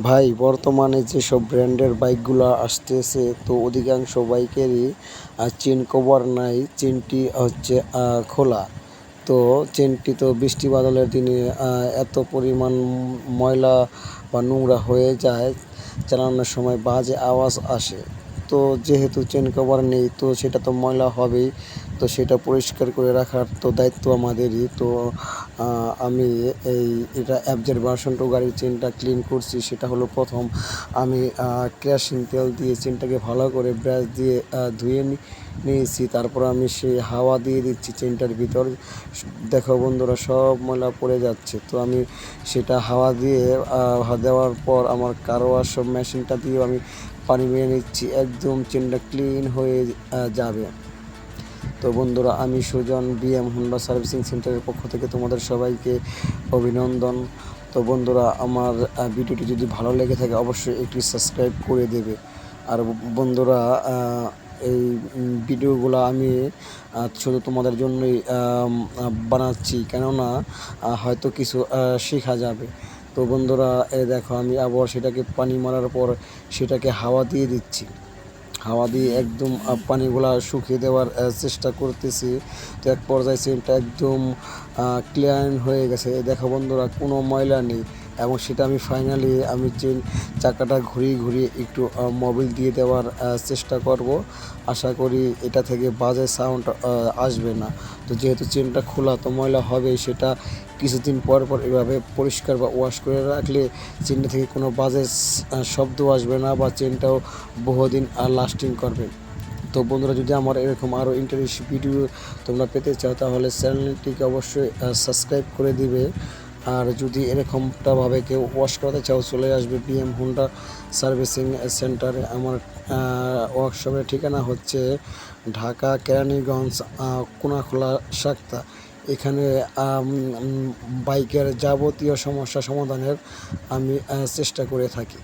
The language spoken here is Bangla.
ভাই বর্তমানে যেসব ব্র্যান্ডের বাইকগুলো আসতেছে তো অধিকাংশ বাইকেরই চেন কভার নাই, চেনটি হচ্ছে খোলা। তো চেনটি তো বৃষ্টি বাদলের দিনে এত পরিমাণ ময়লা বা নোংরা হয়ে যায়, চালানোর সময় বাজে আওয়াজ আসে। তো যেহেতু চেন কভার নেই তো সেটা তো ময়লা হবেই, তো সেটা পরিষ্কার করে রাখার তো দায়িত্ব আমাদেরই। তো আমি এটা অ্যাবজের ভার্সন 2 গাড়ির চেনটা ক্লিন করছি। সেটা হলো প্রথম আমি কেরোসিন তেল দিয়ে চেনটাকে ভালো করে ব্রাশ দিয়ে ধুয়ে নিয়েছি। তারপর আমি সেই হাওয়া দিয়ে দিচ্ছি চেনটার ভিতর। দেখো বন্ধুরা, সব ময়লা পড়ে যাচ্ছে। তো আমি সেটা হাওয়া দিয়ে দেওয়ার পর আমার কার ওয়াশ মেশিনটা দিয়ে আমি পানি মেরে নিচ্ছি, একদম চেনটা ক্লিন হয়ে যাবে। তো বন্ধুরা, আমি সুজন বিএম হোন্ডা সার্ভিসিং সেন্টারের পক্ষ থেকে তোমাদের সবাইকে অভিনন্দন। তো বন্ধুরা, আমার ভিডিওটি যদি ভালো লেগে থাকে অবশ্যই একটি সাবস্ক্রাইব করে দেবে। আর বন্ধুরা, এই ভিডিওগুলো আমি শুধু তোমাদের জন্যই বানাচ্ছি, কেননা হয়তো কিছু শেখা যাবে। তো বন্ধুরা, দেখো আমি আবার সেটাকে পানি মারার পর সেটাকে হাওয়া দিয়ে দিচ্ছি। হাওয়া দিয়ে একদম পানিগুলা শুকিয়ে দেওয়ার চেষ্টা করতেছি। তো এক পর্যায়ে চেনটা একদম ক্লিয়ার হয়ে গেছে। দেখো বন্ধুরা, কোনো ময়লা নেই। এবং সেটা আমি ফাইনালি চেন চাকাটা ঘুরিয়ে ঘুরিয়ে একটু মোবিল দিয়ে দেওয়ার চেষ্টা করব। আশা করি এটা থেকে বাজে সাউন্ড আসবে না। তো যেহেতু চেনটা খোলা তো ময়লা হবেই, সেটা কিছুদিন পর পর এভাবে পরিষ্কার বা ওয়াশ করে রাখলে চেনটা থেকে কোনো বাজে শব্দ আসবে না, বা চেনটাও বহুদিন লাস্টিং করবে। তো বন্ধুরা, যদি আমার এরকম আরও ইন্টারেস্ট ভিডিও তোমরা পেতে চাও তাহলে চ্যানেলটিকে অবশ্যই সাবস্ক্রাইব করে দিবে। আর যদি এরকমটাভাবে কেউ ওয়াশ করাতে চাও চলে আসবে বিএম হোন্ডা সার্ভিসিং সেন্টারে। আমার ওয়ার্কশপের ঠিকানা হচ্ছে ঢাকা কেরানীগঞ্জ কোনাখোলা সাক্তা। এখানে বাইকের যাবতীয় সমস্যা সমাধানের আমি চেষ্টা করে থাকি।